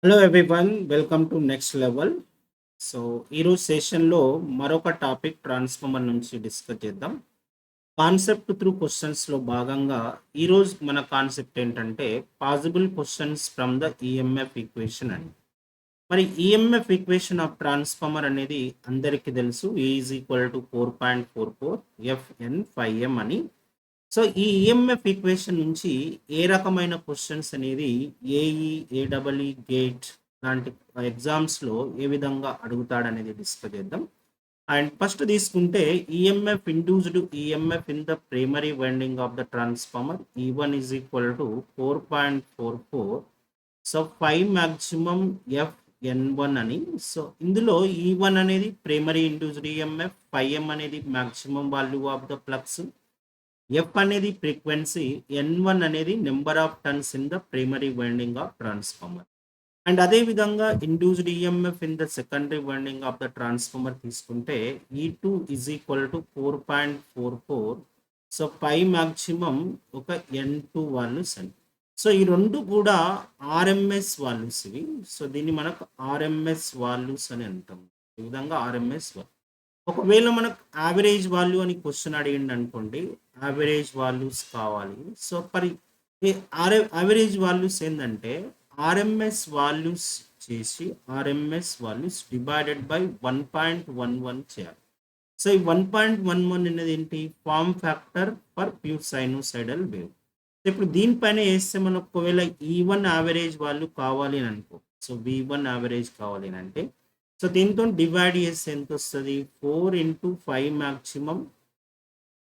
Hello everyone, welcome to next level. So ఈరోజు సెషన్లో మరొక టాపిక్ ట్రాన్స్ఫార్మర్ నుంచి డిస్కస్ చేద్దాం. కాన్సెప్ట్ త్రూ క్వశ్చన్స్లో భాగంగా ఈరోజు మన కాన్సెప్ట్ ఏంటంటే possible questions from the EMF equation అని. మరి ఈఎంఎఫ్ ఈక్వేషన్ ఆఫ్ ట్రాన్స్ఫార్మర్ అనేది అందరికీ తెలుసు. E is equal to 4.44 FN 5M అని. సో ఈ ఈఎంఎఫ్ ఈక్వేషన్ నుంచి ఏ రకమైన క్వశ్చన్స్ అనేది ఏఈ, ఏడబ్ల్ఈ, గేట్ లాంటి ఎగ్జామ్స్లో ఏ విధంగా అడుగుతాడనేది డిస్కస్ చేద్దాం. అండ్ ఫస్ట్ తీసుకుంటే EMF induced EMF in the primary winding of the transformer E1 is equal to 4.44. So 5 maximum F N1 అని. సో ఇందులో E1 అనేది ప్రైమరీ ఇండ్యూస్డ్ ఈఎంఎఫ్, 5M అనేది maximum value of the flux, F అనేది frequency, ఎన్1 అనేది number of turns in the primary winding of transformer. And అదే విధంగా induced EMF in the secondary winding of the transformer తీసుకుంటే E2 is equal to 4.44. So 5 maximum ఒక N2 values అని. So ఈ రెండు కూడా ఆర్ఎంఎస్ వాల్యూస్ ఇవి. సో దీన్ని మనకు ఆర్ఎంఎస్ వాల్యూస్ అని అంటాం. ఈ విధంగా ఆర్ఎంఎస్ వాల్యూ. ఒకవేళ మనకు యావరేజ్ వాల్యూ అని క్వశ్చన్ అడిగిండు అనుకోండి, యావరేజ్ వాల్యూస్ కావాలి. సో మరి యావరేజ్ వాల్యూస్ ఏంటంటే ఆర్ఎంఎస్ వాల్యూస్ చేసి ఆర్ఎంఎస్ వాల్యూస్ డివైడెడ్ బై 1.11 చేయాలి. సో ఈ 1.11 అనేది ఏంటి? Form factor for pure sinusoidal wave. ఇప్పుడు దీనిపైన వేస్తే మనకు ఒకవేళ E1 యావరేజ్ వాల్యూ కావాలి అని అనుకో, సో V1 యావరేజ్ కావాలి అని అంటే, సో దీంతో డివైడ్ చేస్తే ఎంత వస్తుంది? 4 ఇంటూ 5 మ్యాక్సిమం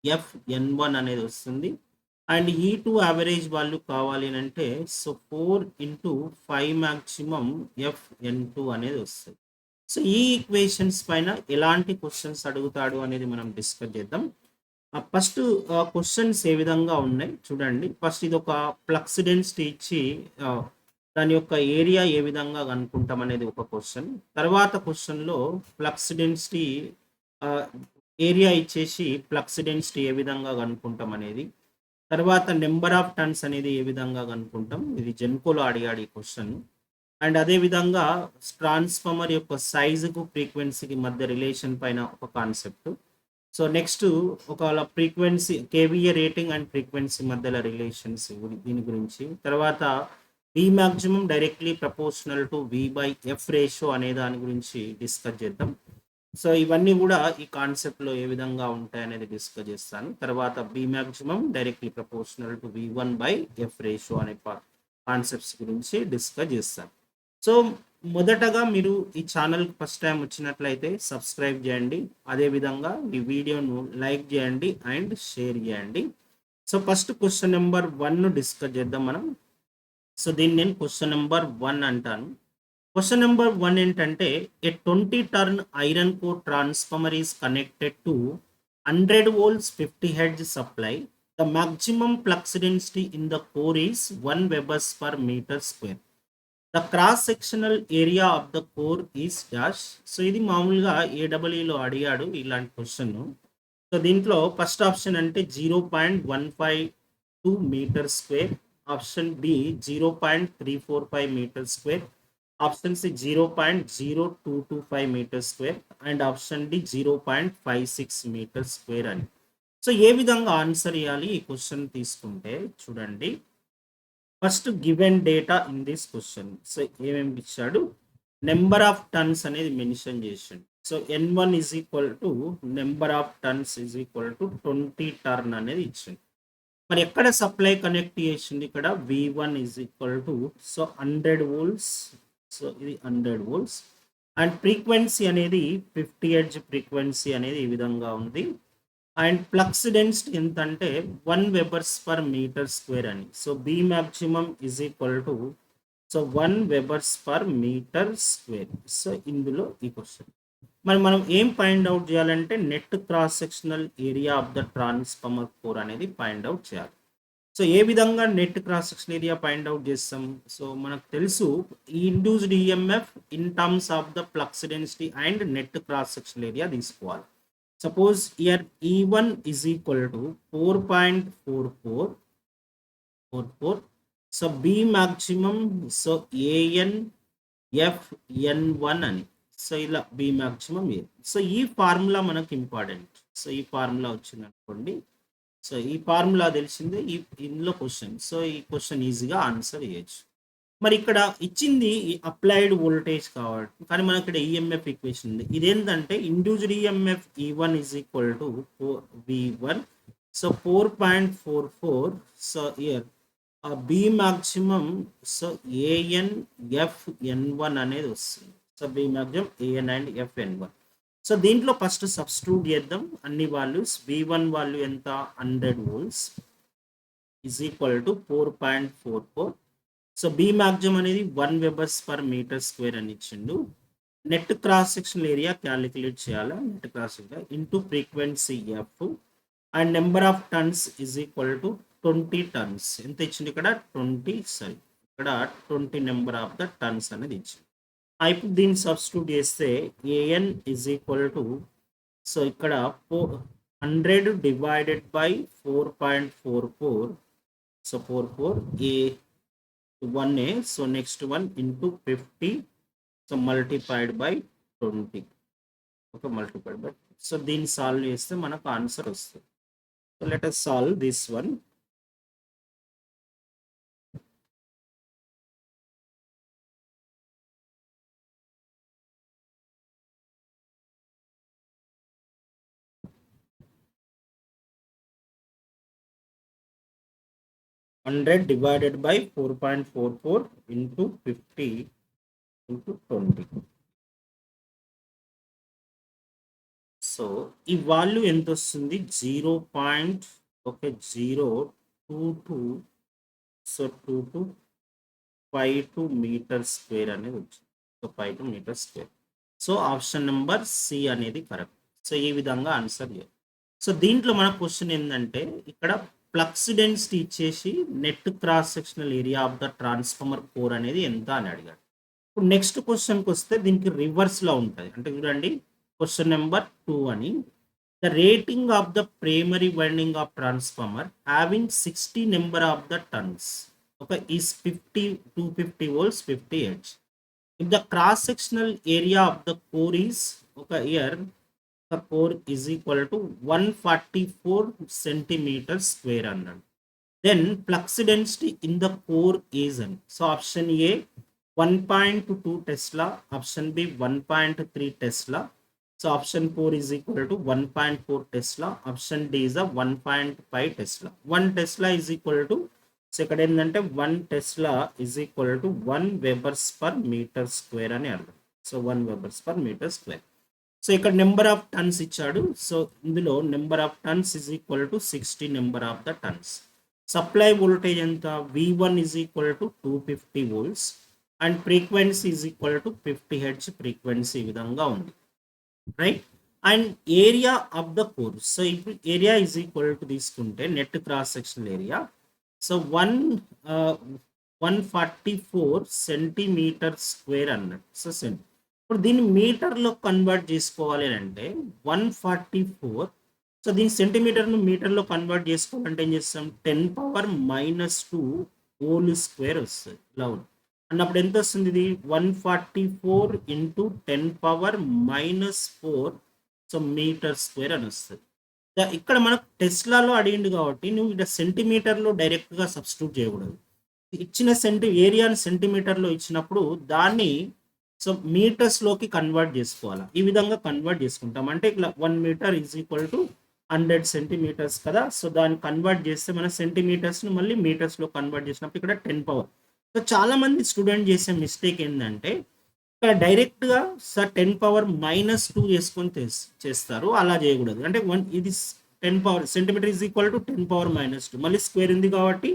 ఎఫ్ఎన్1 అనేది వస్తుంది. అండ్ E2 యావరేజ్ వాల్యూ కావాలి అని అంటే, సో 4 ఇంటూ 5 మ్యాక్సిమం ఎఫ్ఎన్2 అనేది వస్తుంది. సో ఈ ఈక్వేషన్స్ పైన ఎలాంటి క్వశ్చన్స్ అడుగుతాడు అనేది మనం డిస్కస్ చేద్దాం. ఫస్ట్ క్వశ్చన్స్ ఏ విధంగా ఉన్నాయి చూడండి. ఫస్ట్ ఇది ఒక ఫ్లక్స్ డెన్సిటీ ఇచ్చి దాని యొక్క ఏరియా ఏ విధంగా కనుక్కుంటాం అనేది ఒక క్వశ్చన్. తర్వాత క్వశ్చన్లో ఫ్లక్స్ డెన్సిటీ ఏరియా ఇచ్చేసి ఫ్లక్స్ డెన్సిటీ ఏ విధంగా కనుక్కుంటాం అనేది, తర్వాత నెంబర్ ఆఫ్ టర్న్స్ అనేది ఏ విధంగా కనుక్కుంటాం, ఇది జెన్కోలో అడిగాడు ఈ క్వశ్చన్. అండ్ అదేవిధంగా ట్రాన్స్ఫార్మర్ యొక్క సైజుకు ఫ్రీక్వెన్సీకి మధ్య రిలేషన్ పైన ఒక కాన్సెప్ట్. సో నెక్స్ట్ ఒకవేళ frequency KVA rating and frequency మధ్యలో రిలేషన్స్ దీని గురించి, తర్వాత V maximum directly proportional to V by F ratio అనే దాని గురించి డిస్కస్ చేద్దాం. సో ఇవన్నీ కూడా ఈ కాన్సెప్ట్లో ఏ విధంగా ఉంటాయి అనేది డిస్కస్ చేస్తాను. తర్వాత B maximum directly proportional to V1 by F ratio అనే కాన్సెప్ట్స్ గురించి డిస్కస్ చేస్తాను. సో మొదటగా మీరు ఈ ఛానల్కి ఫస్ట్ టైం వచ్చినట్లయితే సబ్స్క్రైబ్ చేయండి. అదేవిధంగా ఈ వీడియోను లైక్ చేయండి అండ్ షేర్ చేయండి. So first question number 1 discuss చేద్దాం మనం. సో దీన్ని నేను క్వశ్చన్ నెంబర్ 1 అంటాను. క్వశ్చన్ నెంబర్ 1 ఏంటంటే, ఏ 20 turn iron core transformer is connected to 100 volts 50 hertz supply. The maximum flux density in the core is 1 webers per meter square. The cross sectional area of the core is dash. So ఇది మామూలుగా ఏడబ్ల్యూలో అడిగాడు ఇలాంటి question. So దీంట్లో first option అంటే 0.152 meter square, option B 0.345 meter square, option C 0.0225 meter square and option D 0.56 meter square అని. So ఏ విధంగా ఆన్సర్ ఇవ్వాలి ఈ క్వశ్చన్ తీసుకుంటే చూడండి. First given data in this question. So ఏమేమి ఇచ్చాడు? నెంబర్ ఆఫ్ టర్న్స్ అనేది మెన్షన్ చేసిండు. So N1 is equal to number of turns is equal to 20 turn అనేది ఇచ్చింది. మరి ఎక్కడ సప్లై కనెక్ట్ చేసింది? ఇక్కడ V1 is equal to so 100 volts. So ఇది 100 వోల్ట్స్ అండ్ ఫ్రీక్వెన్సీ అనేది 50 హెర్ట్జ్ ఫ్రీక్వెన్సీ అనేది ఈ విధంగా ఉంది. అండ్ ఫ్లక్స్ డెన్సిటీ ఎంత అంటే 1 వెబర్స్ పర్ మీటర్ స్క్వేర్ అని. So B maximum is equal to so 1 webers per metre square. So ఇందులో ఈ క్వశ్చన్ మరి మనం ఏం ఫైండ్ అవుట్ చేయాలంటే net cross sectional area of the transformer core అనేది ఫైండ్ అవుట్ చేయాలి. సో ఏ విధంగా net cross section area find out చేస్తాం? సో మనకు తెలుసు induced EMF in terms of the flux density and net cross section area తీసుకోవాలి. Suppose here E1 is equal to 4.44. So B maximum, so AN Fn1 అని. So ఇలా B maximum ఏ. So ఈ formula మనకు important. So ఈ formula వచ్చింది అనుకోండి. So ఈ formula తెలిసిందే ఇందులో క్వశ్చన్. సో ఈ క్వశ్చన్ ఈజీగా ఆన్సర్ చేయొచ్చు. మరి ఇక్కడ ఇచ్చింది అప్లైడ్ వోల్టేజ్ కాబట్టి, కానీ మనకి ఇక్కడ ఈఎంఎఫ్ ఈక్వేషన్ ఉంది. ఇదేంటంటే induced EMF E one is equal to V1. So 4.44. So ఇయర్ బి మాక్సిమం సో ANFN1 అనేది వస్తుంది. So B maximum AN and FN1. So దీంట్లో ఫస్ట్ సబ్స్టిట్యూట్ చేద్దాం అన్ని వాల్యూస్. V1 వాల్యూ ఎంత 100 volts is equal to 4.44. So B maximum అనేది 1 webers per metre square అని ఇచ్చిండు. Net cross sectional area calculate చేయాలి. Net cross section into frequency F and number of turns is equal to 20 turns. ఎంత ఇచ్చింది ఇక్కడ 20. Sorry ఇక్కడ 20 number of the turns అనేది ఇచ్చింది. ఇప్పుడు దీన్ని సబ్స్టిట్యూట్ చేస్తే AN is equal to so ఇక్కడ 100 divided by 4.44. So 44 1A. So next one into 50. So multiplied by 20. Okay, multiplied by. So దీన్ని సాల్వ్ చేస్తే మనకు ఆన్సర్ వస్తుంది. So let us solve this one. Hundred divided by 4.44 into 50 into 20. So ఈ value ఎంత వస్తుంది 0.022. So 2252 meter square అనేది వచ్చింది. So 52 meter square. So option number C అనేది కరెక్ట్. సో ఈ విధంగా ఆన్సర్ చేయాలి. సో దీంట్లో మన క్వశ్చన్ ఏంటంటే ఇక్కడ ఫ్లక్స్ డెన్సిటీ ఇచ్చేసి net cross sectional area of the transformer core అనేది ఎంత అని అడిగాడు. ఇప్పుడు నెక్స్ట్ క్వశ్చన్కి వస్తే దీనికి రివర్స్లో ఉంటుంది. అంటే చూడండి క్వశ్చన్ నెంబర్ 2 అని. The rating of the primary winding of transformer having 60 number of the turns ఒక is 250 volts 50 Hz. If the cross sectional area of the core is ఒక year the core is equal to 144 centimeter square అన్నాడు. Then flux density in the core is అని. So option A 1.2 tesla, option B 1.3 tesla. So option 4 is equal to 1.4 tesla, option D is a 1.5 tesla. 1 tesla is equal to so ఇక్కడ ఏంటంటే 1 tesla is equal to 1 webers per metre square అని అర్థం. So 1 webers per metre square. So ఇక్కడ number of turns ఇచ్చాడు. So ఇందులో number of turns is equal to 60 number of the turns. Supply voltage ఎంత V1 is equal to 250 volts and frequency is equal to 50 Hz frequency ఈ విధంగా ఉంది, right. And area of the core. So ఇప్పుడు area is equal to తీసుకుంటే net cross sectional area so 144 centimeter square అన్నట్టు. So ఇప్పుడు దీన్ని మీటర్లో convert చేసుకోవాలి అంటే 144. సో దీని సెంటీమీటర్ను మీటర్లో కన్వర్ట్ చేసుకోవాలంటే ఏం చేస్తాం 10⁻⁻2 హోల్ స్క్వేర్ వస్తుంది ఇలా అన్నప్పుడు ఎంత వస్తుంది ఇది 144 ఇంటూ 10⁻⁻4 సో మీటర్ స్క్వేర్ అని వస్తుంది. ఇక్కడ మనకు టెస్లాలో అడిగిండు కాబట్టి నువ్వు ఇక్కడ సెంటీమీటర్లో డైరెక్ట్గా సబ్స్టిట్యూట్ చేయకూడదు. ఇచ్చిన ఏరియాని సెంటీమీటర్లో ఇచ్చినప్పుడు దాన్ని సో మీటర్స్లోకి కన్వర్ట్ చేసుకోవాలి. ఈ విధంగా కన్వర్ట్ చేసుకుంటాం. అంటే ఇట్లా 1 meter is equal to 100 centimeters కదా. సో దాన్ని కన్వర్ట్ చేస్తే మన సెంటీమీటర్స్ని మళ్ళీ మీటర్స్లో కన్వర్ట్ చేసినప్పుడు ఇక్కడ 10 పవర్. సో చాలామంది స్టూడెంట్ చేసే మిస్టేక్ ఏంటంటే ఇక్కడ డైరెక్ట్గా సార్ 10⁻⁻2 చేసుకొని చేస్తారు. అలా చేయకూడదు. అంటే ఇది 10 power centimeter is equal to 10⁻⁻2 మళ్ళీ స్క్వేర్ ఉంది కాబట్టి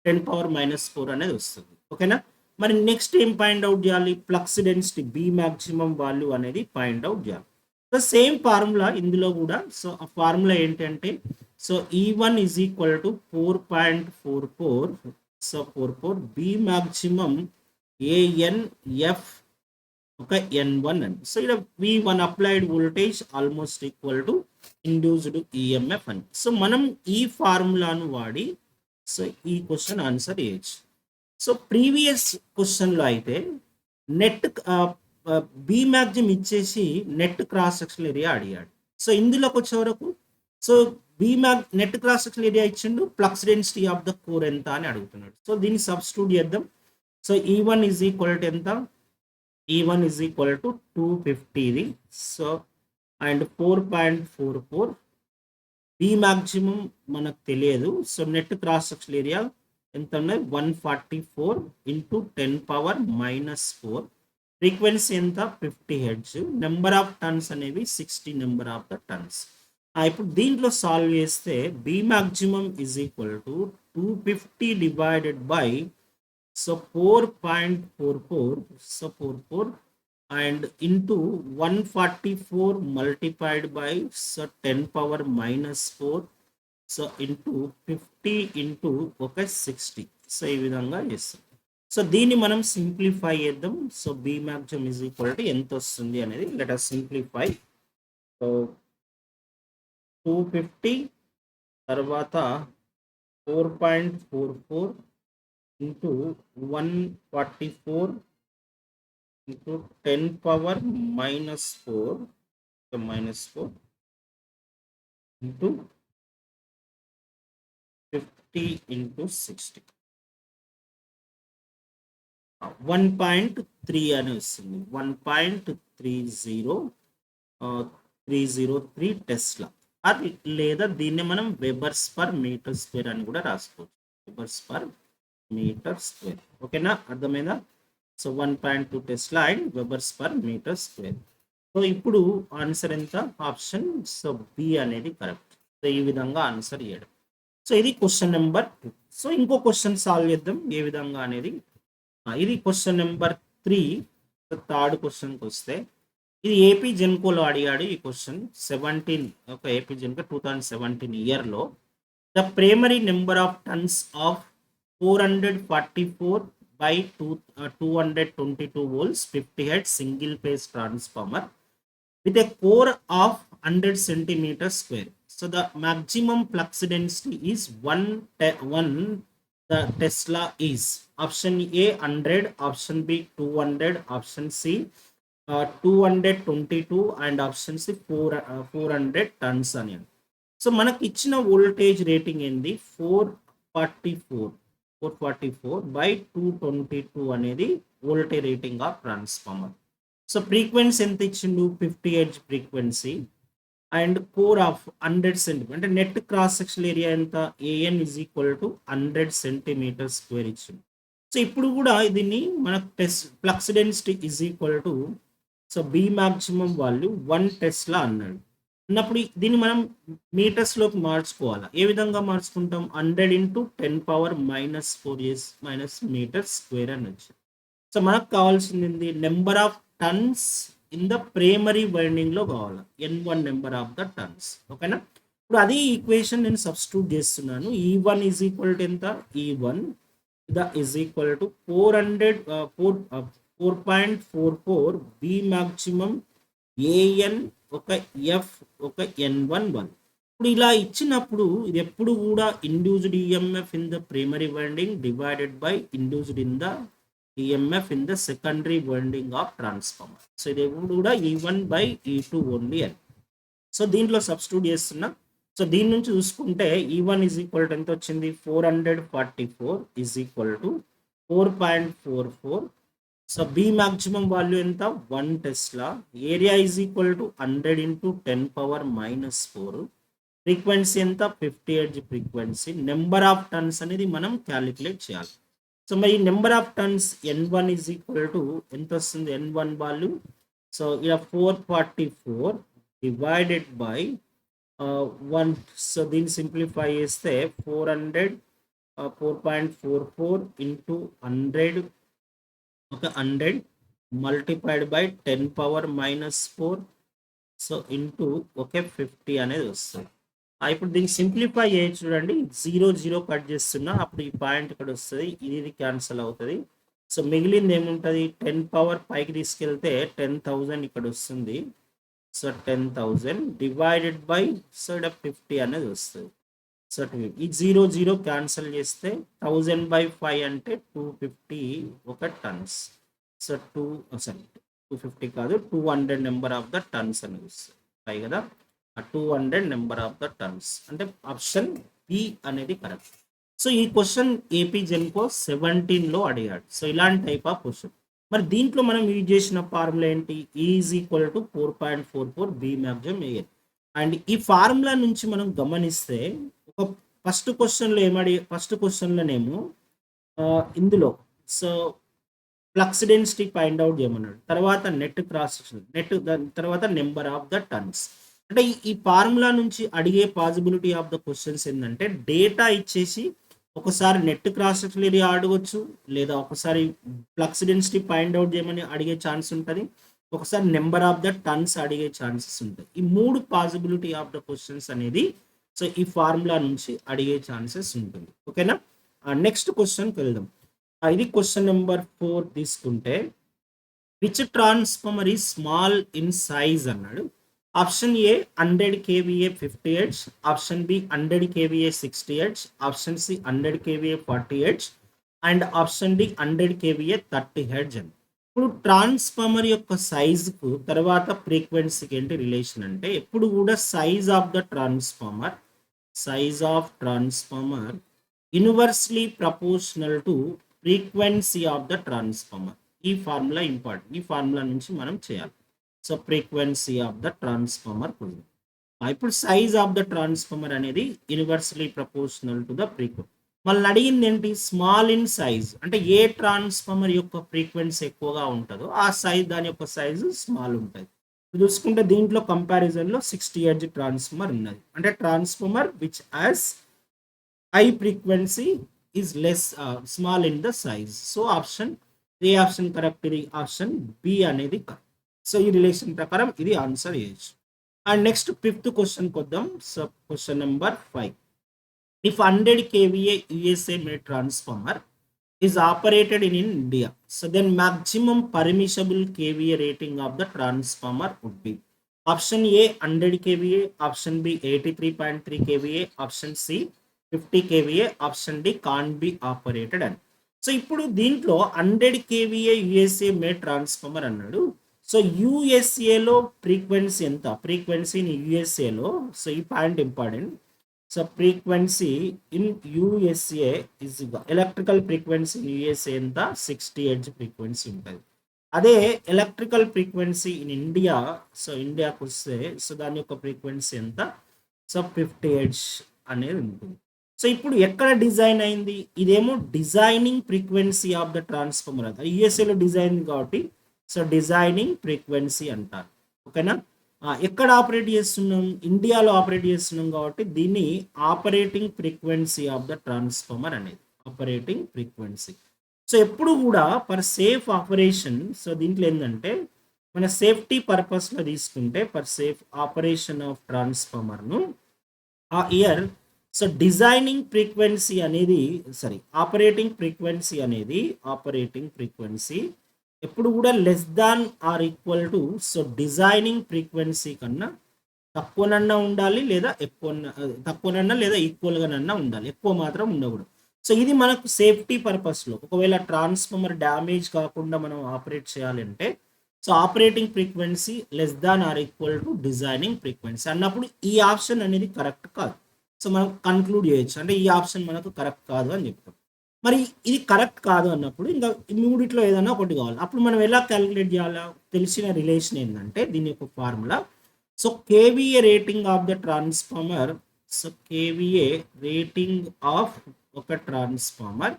10⁻�4 అనేది వస్తుంది. ఓకేనా. మరి నెక్స్ట్ ఏం పాయింట్ అవుట్ చేయాలి flux density B maximum value అనేది పాయింట్ అవుట్ చేయాలి. సో సేమ్ ఫార్ములా ఇందులో కూడా. సో ఆ ఫార్ములా ఏంటంటే so E1 is equal to 4.44. So 44 B maximum ANF ఒక N1 అని. సో ఇక్కడ V1 applied voltage almost equal to induced EMF అని. సో మనం ఈ ఫార్ములాను వాడి సో ఈ క్వశ్చన్ ఆన్సర్ చేయొచ్చు. సో ప్రీవియస్ క్వశ్చన్లో అయితే నెట్ బి మ్యాక్సిమం ఇచ్చేసి నెట్ క్రాస్ సెక్షనల్ ఏరియా అడిగాడు. సో ఇందులోకి వచ్చే వరకు so net cross sectional area ఇచ్చిండు, flux density of the core ఎంత అని అడుగుతున్నాడు. సో దీన్ని సబ్స్టిట్యూట్ చేద్దాం. So E1 is equal to ఎంత? E1 ఈజ్ ఈక్వల్ టు 250 ఇది. సో అండ్ 4.44 బి మ్యాక్సిమం మనకు తెలియదు. So net cross sectional area ఎంత ఉన్నాయి? 144 ఇంటూ 10⁻⁻4. ఫ్రీక్వెన్సీ ఎంత? 50 హెర్ట్జ్. నెంబర్ ఆఫ్ టన్స్ అనేవి 60 నెంబర్ ఆఫ్ ద టన్స్. ఇప్పుడు దీంట్లో సాల్వ్ చేస్తే B maximum is equal to 250 divided by so 4.44 so 44 and into 144 multiplied by so 10⁻⁻4 so into 50 into ఒక 60. So ఈ విధంగా చేస్తాం. సో దీన్ని మనం సింప్లిఫై చేద్దాం. So B maximum is equal to ఎంత వస్తుంది అనేది లెట్ us సింప్లిఫై. సో 250 తర్వాత 4.44 ఇంటూ 144 into 10⁻⁻4 into 50 into 60 1.3 అని వస్తుంది. 1.303 టెస్లా. అది లేదా దీన్ని మనం వెబర్స్ పర్ మీటర్ స్క్వేర్ అని కూడా రాసుకోవచ్చు. Webers per metre square. ఓకేనా, అర్థమైందా? So 1.2 tesla and webers per metre square. So ఇప్పుడు ఆన్సర్ ఎంత? ఆప్షన్ సో బి అనేది కరెక్ట్. సో ఈ విధంగా ఆన్సర్ ఇవ్వడం. సో ఇది క్వశ్చన్ నెంబర్ 2. సో ఇంకో క్వశ్చన్ సాల్వ్ చేద్దాం ఏ విధంగా అనేది. ఇది క్వశ్చన్ నెంబర్ 3. థర్డ్ క్వశ్చన్కి వస్తే ఇది ఏపీ జెన్కోలో అడిగాడు ఈ క్వశ్చన్. 17 ఒక ఏపీ జెన్కో 2017 ఇయర్లో the primary number of tons of 444 by 222 volts 50 hertz single phase transformer with a core of 100 centimeter square. So the maximum flux density is 1 the Tesla is option A 100, option B 200, option C 222 and option C 400 tons అని. So మనకి ఇచ్చిన voltage rating ఏంది? 444 by 222 అనేది voltage rating of transformer. So frequency ఎంత ఇచ్చిండు? 50 hertz frequency and core of 100 centimeter. అంటే net cross section area ఎంత? AN is equal to 100 centimeter square ఇచ్చిండు. సో ఇప్పుడు కూడా దీన్ని మనకు flux density is equal to so B maximum value 1 tesla అన్నాడు. అన్నప్పుడు దీన్ని మనం మీటర్స్లోకి మార్చుకోవాలి. ఏ విధంగా మార్చుకుంటాం? 100 ఇంటూ 10⁻⁻4 మీటర్ స్క్వేర్ అని వచ్చింది. సో మనకు కావాల్సింది number of turns in the primary వైండింగ్లో కావాలి. N1 number of the turns. ఓకేనా, ఇప్పుడు అదే ఈక్వేషన్ నేను సబ్స్టిట్యూట్ చేస్తున్నాను. E1 ఈజ్ ఈక్వల్ టు ఎంత? E1 is equal to 4.44 B maximum AN ఒక F ఒక N11. ఇప్పుడు ఇలా ఇచ్చినప్పుడు ఇది ఎప్పుడు కూడా induced EMF in the primary winding divided by induced in the EMF in the secondary winding of transformer. So ఇది ఎప్పుడు కూడా E1 by E2 ఓన్లీ అని. సో దీంట్లో సబ్స్టిట్యూట్ చేస్తున్నా. సో దీని నుంచి చూసుకుంటే E1 ఈజ్ ఈక్వల్ టు ఎంత వచ్చింది? 444 is equal to 4.44. So B maximum value ఎంత? 1 tesla. Area is equal to 100 into 10⁻⁻4. Frequency ఎంత? 50 hertz frequency. Number of turns అనేది మనం క్యాలిక్యులేట్ చేయాలి. సో మరి number of turns N1 is equal to ఎంత వస్తుంది? N1 వాల్యూ సో ఇలా 444 డివైడెడ్ బై 1. సో దీన్ని సింప్లిఫై చేస్తే 444 ఇంటూ 100 ఒక 100 మల్టిప్లైడ్ బై 10⁻⁻4 సో ఇంటూ ఒక 50 అనేది వస్తుంది. ఇప్పుడు దీన్ని సింప్లిఫై చేయొచ్చు. చూడండి 0 కట్ చేస్తున్నా, అప్పుడు ఈ పాయింట్ ఇక్కడ వస్తుంది, ఇది క్యాన్సిల్ అవుతుంది. సో మిగిలింది ఏముంటుంది? 10 పవర్ పైకి తీసుకెళ్తే 10,000 ఇక్కడ వస్తుంది. సో 10,000 డివైడెడ్ బై సో ఇక్కడ 50 అనేది వస్తుంది. సో ఈ 0 క్యాన్సిల్ చేస్తే 1000/5 అంటే 250 ఒక టన్స్. సో 250 కాదు, 200 నెంబర్ ఆఫ్ ద టన్స్ అని వస్తాయి కదా, ఆ 200 నెంబర్ ఆఫ్ ద టన్స్ అంటే ఆప్షన్ బి అనేది కరెక్ట్. సో ఈ క్వశ్చన్ ఏపీ జెన్కో 17లో అడిగాడు. సో ఇలాంటి టైప్ ఆఫ్ క్వశ్చన్. మరి దీంట్లో మనం యూజ్ చేసిన ఫార్ములా ఏంటి? Is equal to 4.44 B maximum A N. And ఈ ఫార్ములా నుంచి మనం గమనిస్తే ఒక ఫస్ట్ క్వశ్చన్లోనేమో ఇందులో so flux density find out చేయమన్నాడు. తర్వాత నెట్ క్రాస్ సెక్షన్, దాని తర్వాత నెంబర్ ఆఫ్ ద టన్స్. అంటే ఈ ఫార్ములా నుంచి అడిగే పాసిబిలిటీ ఆఫ్ ద క్వశ్చన్స్ ఏంటంటే డేటా ఇచ్చేసి ఒకసారి నెట్ క్రాస్ సెక్షన్ ఏరియా అడగొచ్చు, లేదా ఒకసారి ఫ్లక్స్ డెన్సిటీ ఫైండ్ అవుట్ చేయమని అడిగే ఛాన్స్ ఉంటుంది, ఒకసారి నెంబర్ ఆఫ్ ద టన్స్ అడిగే ఛాన్సెస్ ఉంటాయి. ఈ 3 పాసిబిలిటీ ఆఫ్ ద క్వశ్చన్స్ అనేది సో ఈ ఫార్ములా నుంచి అడిగే ఛాన్సెస్ ఉంటుంది. ఓకేనా? నెక్స్ట్ క్వశ్చన్కి వెళ్దాం. ఇది క్వశ్చన్ నెంబర్ 4 తీసుకుంటే which transformer is small in size అన్నాడు. Option A 100 kVA 50 Hz, option B 100 kVA 60 Hz, option C 100 kVA 40 Hz and option D 100 kVA 30 Hz అని. ఇప్పుడు ట్రాన్స్ఫార్మర్ యొక్క సైజుకు తర్వాత ఫ్రీక్వెన్సీకి ఏంటి రిలేషన్ అంటే ఎప్పుడు కూడా size of transformer inversely proportional to frequency of the transformer. ఈ ఫార్ములా ఇంపార్టెంట్. ఈ ఫార్ములా నుంచి మనం చేయాలి. So frequency of the transformer. ఇప్పుడు సైజ్ ఆఫ్ ద ట్రాన్స్ఫార్మర్ అనేది inversely proportional to the frequency. మళ్ళీ అడిగింది ఏంటి? స్మాల్ ఇన్ సైజ్ అంటే ఏ ట్రాన్స్ఫార్మర్ యొక్క ఫ్రీక్వెన్సీ ఎక్కువగా ఉంటుందో ఆ సైజ్, దాని యొక్క సైజు స్మాల్ ఉంటుంది. చూసుకుంటే దీంట్లో కంపారిజన్లో 60 Hz ట్రాన్స్ఫార్మర్ ఉన్నది. అంటే transformer which as high frequency is less small in the size. So option correct, ఇది ఆప్షన్ బి అనేది కరెక్ట్. సో ఈ రిలేషన్ ప్రకారం ఇది ఆన్సర్ చేయొచ్చు. అండ్ నెక్స్ట్ 5th క్వశ్చన్ కొద్దాం. So question number 5. If 100 kVA USA made transformer is operated in India, so then maximum permissible kVA rating of the transformer would be option A 100 kVA, option B 83.3 kVA, option C 50 kVA, option D can be operated అని. So ఇప్పుడు దీంట్లో 100 kVA USA made transformer అన్నాడు. So యుఎస్ఏలో frequency ఎంత? Frequency in యుఎస్ఏలో, so ఈ point important. So frequency in USA is electrical frequency in USA ఎంత? 60 Hz frequency ఉంటుంది. అదే electrical frequency in India, so ఇండియాకు వస్తే సో దాని యొక్క ఫ్రీక్వెన్సీ ఎంత? సో 50 Hz అనేది ఉంటుంది. సో ఇప్పుడు ఎక్కడ డిజైన్ అయింది? ఇదేమో designing frequency of the transformer అంటారు. యుఎస్ఏలో డిజైన్ కాబట్టి సో డిజైనింగ్ ఫ్రీక్వెన్సీ అంటారు. ఓకేనా? ఎక్కడ ఆపరేట్ చేస్తున్నాం? ఇండియాలో ఆపరేట్ చేస్తున్నాం కాబట్టి దీన్ని operating frequency of the transformer అనేది ఆపరేటింగ్ ఫ్రీక్వెన్సీ. సో ఎప్పుడు కూడా ఫర్ సేఫ్ ఆపరేషన్, సో దీంట్లో ఏంటంటే మన సేఫ్టీ పర్పస్లో తీసుకుంటే ఫర్ సేఫ్ ఆపరేషన్ ఆఫ్ ట్రాన్స్ఫార్మర్ను ఆ ఇయర్ సో డిజైనింగ్ ఫ్రీక్వెన్సీ అనేది ఆపరేటింగ్ ఫ్రీక్వెన్సీ ఎప్పుడు కూడా less than or equal to so designing frequency కన్నా తక్కువనన్నా ఉండాలి, లేదా తక్కువనన్నా లేదా ఈక్వల్గానన్నా ఉండాలి, ఎక్కువ మాత్రం ఉండకూడదు. సో ఇది మనకు సేఫ్టీ పర్పస్లో ఒకవేళ ట్రాన్స్ఫార్మర్ డ్యామేజ్ కాకుండా మనం ఆపరేట్ చేయాలంటే so operating frequency less than or equal to designing frequency అన్నప్పుడు ఈ ఆప్షన్ అనేది కరెక్ట్ కాదు. సో మనం కన్క్లూడ్ చేయొచ్చు, అంటే ఈ ఆప్షన్ మనకు కరెక్ట్ కాదు అని చెప్తాం. మరి ఇది కరెక్ట్ కాదు అన్నప్పుడు ఇంకా మూడిట్లో ఏదైనా ఒకటి కావాలి. అప్పుడు మనం ఎలా క్యాలిక్యులేట్ చేయాలా? తెలిసిన రిలేషన్ ఏంటంటే దీని యొక్క formula. So KVA rating of the transformer, so KVA rating of ఒక transformer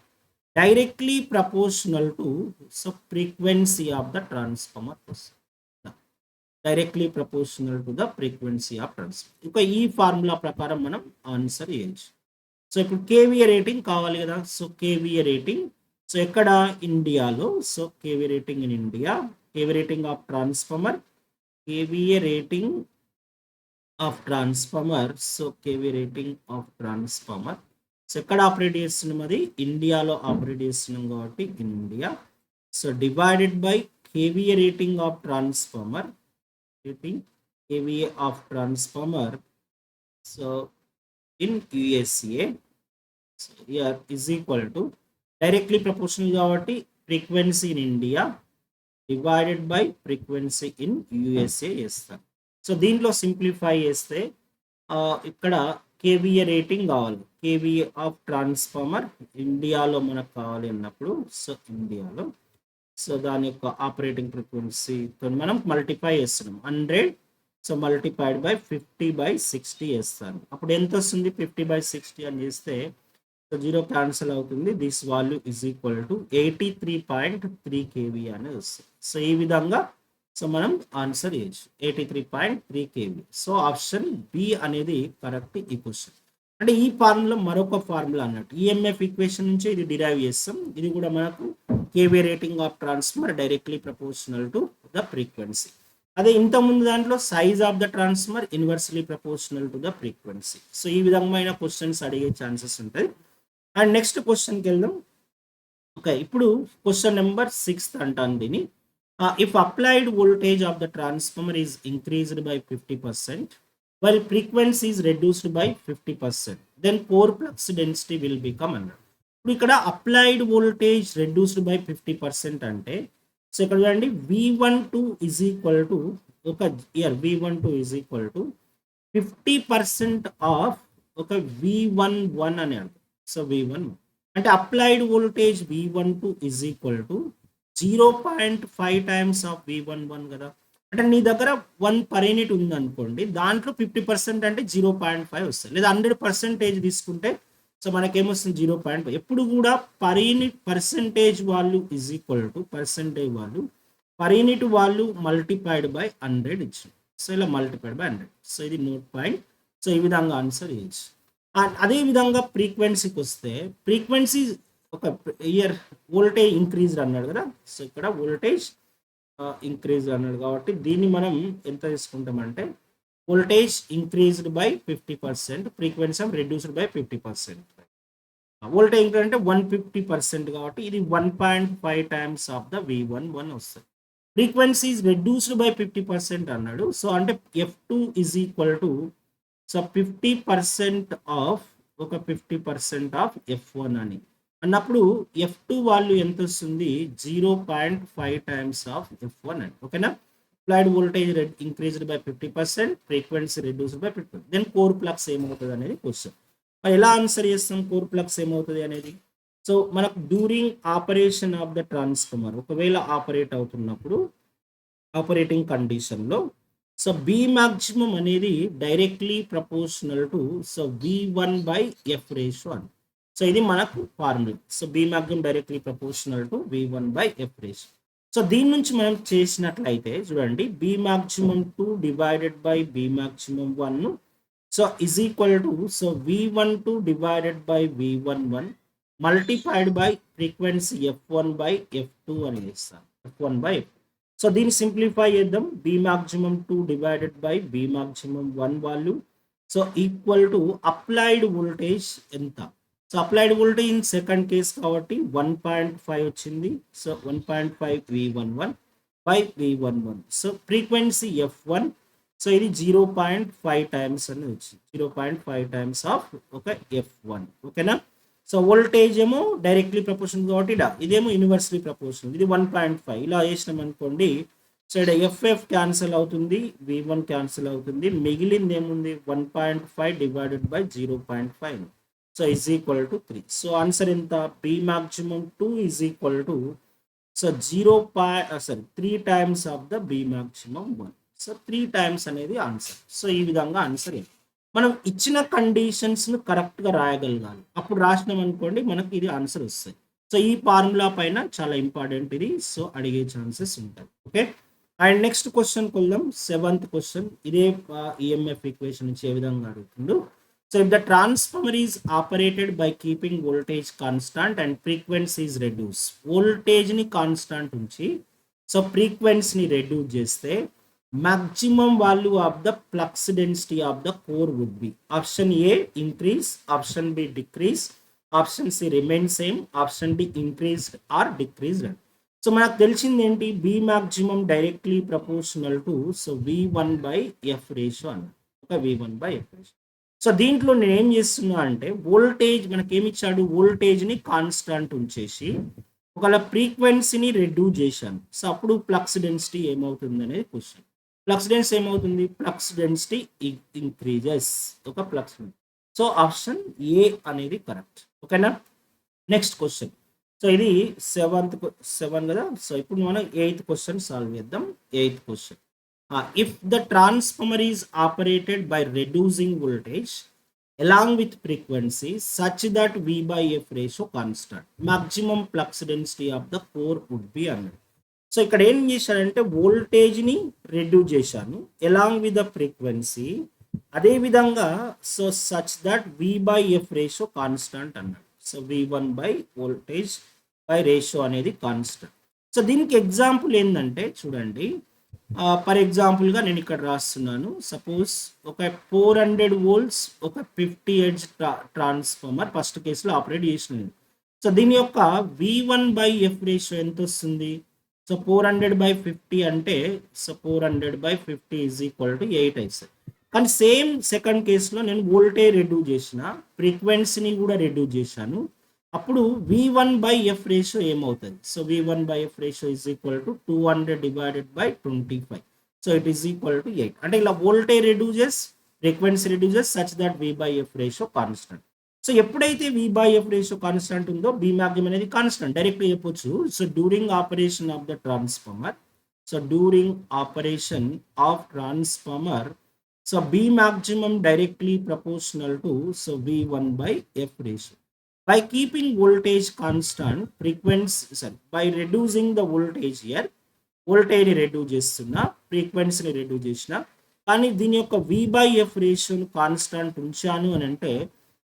directly proportional to so frequency of the transformer, directly proportional to the frequency of transformer. ఇంకా ఈ ఫార్ములా ప్రకారం మనం ఆన్సర్ చేయొచ్చు. సో ఇప్పుడు కేవీఏ రేటింగ్ కావాలి కదా. So KVA rating so ఎక్కడ? ఇండియాలో. So KV rating in India, KV rating of transformer, kVA rating of transformer. So KV rating of transformer so ఎక్కడ ఆపరేట్ చేస్తున్నాం? అది ఇండియాలో ఆపరేట్ చేస్తున్నాం కాబట్టి India. So divided by kVA rating of transformer, rating KVA of transformer so in USA, so here is equal to directly proportional కాబట్టి frequency in India divided by frequency in USA చేస్తాను. So దీంట్లో simplify చేస్తే ఇక్కడ kVA rating కావాలి. KVA of transformer ఇండియాలో మనకు కావాలి అన్నప్పుడు సో ఇండియాలో సో దాని యొక్క ఆపరేటింగ్ ఫ్రీక్వెన్సీతో మనం మల్టిప్లై చేస్తున్నాం 100. సో మల్టిప్లైడ్ బై 50/60 చేస్తాను. అప్పుడు ఎంత వస్తుంది? 50/60 అని చేస్తే సో 0 క్యాన్సిల్ అవుతుంది. This value is equal to 83.3 kV అనేది వస్తుంది. సో ఈ విధంగా సో మనం ఆన్సర్ చేయొచ్చు 83.3 kV. సో ఆప్షన్ బి అనేది కరెక్ట్ ఈ క్వశ్చన్. అంటే ఈ ఫార్ములా మరొక ఫార్ములా అన్నట్టు ఈఎంఎఫ్ ఈక్వేషన్ నుంచి ఇది డిరైవ్ చేస్తాం. ఇది కూడా మనకు KV rating of transformer directly proportional to the frequency. అదే ఇంతకుముందు దాంట్లో size of the transformer inversely proportional to the frequency. So ఈ విధమైన క్వశ్చన్స్ అడిగే ఛాన్సెస్ ఉంటాయి. అండ్ నెక్స్ట్ క్వశ్చన్కి వెళ్దాం. ఓకే, ఇప్పుడు క్వశ్చన్ నెంబర్ 6 అంటాను దీన్ని. If applied voltage of the transformer is increased by 50% while frequency is reduced by 50%, then core flux density will become అన్నాడు. ఇప్పుడు ఇక్కడ అప్లైడ్ వోల్టేజ్ రెడ్యూస్డ్ బై 50% అంటే సో ఇక్కడ చూడండి V12 ఈజ్ ఈక్వల్ టు ఒక year V12 is equal to 50% of ఒక V11 అని అంటారు. సో V11 అంటే applied voltage V12 is equal to 0.5 times of V11 కదా. అంటే నీ దగ్గర 1 per unit ఉంది అనుకోండి, దాంట్లో 50% అంటే 0.5 వస్తుంది. లేదా 100% తీసుకుంటే సో మనకేమొస్తుంది 0.5. ఎప్పుడు కూడా per unit percentage value is equal to percentage value per unit value multiplied by 100 ఇచ్చింది. సో ఇలా మల్టిప్లైడ్ బై 100. సో ఇది నోట్ పాయింట్. సో ఈ విధంగా ఆన్సర్ ఇచ్చు. అదే విధంగా ఫ్రీక్వెన్సీకి వస్తే ఫ్రీక్వెన్సీ ఒక ఇయర్ వోల్టేజ్ ఇంక్రీజ్ అన్నాడు కదా. సో ఇక్కడ వోల్టేజ్ ఇంక్రీజ్ అన్నాడు కాబట్టి దీన్ని మనం ఎంత తీసుకుంటామంటే voltage increased by 50%, frequency reduced by 50%. Voltage increase అంటే 150% కాబట్టి ఇది 1.5 టైమ్స్ ఆఫ్ ద V11 వస్తుంది. ఫ్రీక్వెన్సీ రెడ్యూస్డ్ బై 50% అన్నాడు. సో అంటే F2 is equal to so 50% of ఒక 50% ఆఫ్ F1 అని అన్నప్పుడు F2 వాల్యూ ఎంత వస్తుంది? 0.5 టైమ్స్ ఆఫ్ F1 అని. ఓకేనా. Applied voltage increased by 50%, frequency reduced by 50%. Then core flux ఏమవుతుంది అనేది క్వశ్చన్. మరి ఎలా ఆన్సర్ చేస్తాం కోర్ ఫ్లక్స్ ఏమవుతుంది అనేది? సో మనకు during operation of the transformer ఒకవేళ ఆపరేట్ అవుతున్నప్పుడు ఆపరేటింగ్ కండిషన్లో సో బి మాక్సిమం అనేది directly proportional to so V1/F ratio అని. సో ఇది మనకు formula. So B maximum directly proportional to V1/F ratio. So దీని నుంచి మనం చేసినట్లయితే చూడండి B maximum 2 divided by B maximum 1 so is equal to so V12 divided by V11 multiplied by frequency F1/F2 అని చేస్తాను. F1/F. సో దీన్ని simplify చేద్దాం. B maximum 2 divided by B maximum 1 value so equal to applied voltage ఎంత? So applied voltage in second case కాబట్టి 1.5 వచ్చింది. So 1.5 V11 by V11. So frequency F1 so ఇది 0.5 times అని వచ్చింది. 0.5 టైమ్స్ ఆఫ్ ఒక F1. ఓకేనా. So voltage ఏమో directly proportional కాబట్టి ఇదేమో యూనివర్సలీ ప్రపోర్షనల్. ఇది 1.5 ఇలా చేసినాం అనుకోండి. సో ఇక్కడ FF క్యాన్సిల్ అవుతుంది, V1 క్యాన్సిల్ అవుతుంది, మిగిలింది ఏముంది 1.5 divided by 0.5. So is equal to 3. So answer ఎంత? B maximum 2 is equal to so 3 times of the B maximum 1. So 3 times అనేది ఆన్సర్. సో ఈ విధంగా ఆన్సర్ ఏంటి? మనం ఇచ్చిన కండిషన్స్ను కరెక్ట్గా రాయగలగాలి. అప్పుడు రాసినాం అనుకోండి మనకి ఇది ఆన్సర్ వస్తుంది. సో ఈ ఫార్ములా పైన చాలా ఇంపార్టెంట్ ఇది. సో అడిగే ఛాన్సెస్ ఉంటాయి. ఓకే. అండ్ నెక్స్ట్ క్వశ్చన్కి వెళ్దాం. 7th question. ఇదే ఈఎంఎఫ్ ఈక్వేషన్ నుంచి ఏ విధంగా అడుగుతుందో. So if the transformer is operated by keeping voltage constant and frequency is reduced, voltage ni constant unchi so frequency ni reduce cheste maximum value of the flux density of the core would be option A increase, option B decrease, option C remain same, option D increased or decreased. So మనకు తెలిసింది ఏంటి? B maximum directly proportional to so V1/F ratio అన్న ఒక V1/F ratio. So దీంట్లో నేను ఏం చేస్తున్నా అంటే వోల్టేజ్ మనకి ఏమి ఇచ్చాడు? వోల్టేజ్ని కాన్స్టాంట్ ఉంచేసి ఒకవేళ ఫ్రీక్వెన్సీని రెడ్యూస్ చేశాను. సో అప్పుడు ఫ్లక్స్ డెన్సిటీ ఏమవుతుంది అనేది క్వశ్చన్. ఫ్లక్స్ డెన్సిటీ ఏమవుతుంది? Flux density increases. ఒక ఫ్లక్స్. సో ఆప్షన్ ఏ అనేది కరెక్ట్. ఓకేనా? Next question. సో ఇది సెవెన్ కదా. సో ఇప్పుడు మనం 8th క్వశ్చన్ సాల్వ్ చేద్దాం. 8th question. If the transformer is operated by reducing voltage along with frequency such that V by F ratio constant, maximum flux density of the core would be అన్నాడు. So ఇక్కడ ఏం చేశానంటే వోల్టేజ్ని reduce చేశాను along with the frequency, అదేవిధంగా so such that V by F ratio constant అన్నాడు. So V1 by voltage by ratio అనేది constant. So దీనికి ఎగ్జాంపుల్ ఏంటంటే చూడండి, ఫర్ ఎగ్జాంపుల్గా నేను ఇక్కడ రాస్తున్నాను. సపోజ్ ఒక 400 volts ఒక 50 Hz ట్రాన్స్ఫార్మర్ ఫస్ట్ కేసులో ఆపరేట్ చేసినది. సో దీని యొక్క V1 బై ఎఫ్ రేషియో ఎంత వస్తుంది? సో 400/50 అంటే సో 400/50 ఈజ్ ఈక్వల్ టు 8 అవుతుంది. కానీ సేమ్ సెకండ్ కేసులో నేను వోల్టేజ్ రెడ్యూస్ చేసిన, ఫ్రీక్వెన్సీని కూడా రెడ్యూస్ చేశాను. అప్పుడు V1/F రేషియో ఏమవుతుంది? So V1/F ratio is equal to 200/25. So it is equal to 8. అంటే ఇలా voltage reduces, frequency reduces such that V/F ratio constant. So ఎప్పుడైతే V/F రేషియో కాన్స్టెంట్ ఉందో B మాక్సిమం అనేది కాన్స్టెంట్ డైరెక్ట్గా చెప్పొచ్చు. So during operation of the transformer, so during operation of transformer, so B maximum directly proportional to so V1/F ratio. By keeping voltage constant, by reducing the voltage here, voltage reduce చేస్తున్నా, ఫ్రీక్వెన్సీని reduce చేసిన, కానీ దీని యొక్క V/F రేషియోను constant ఉంచాను అని అంటే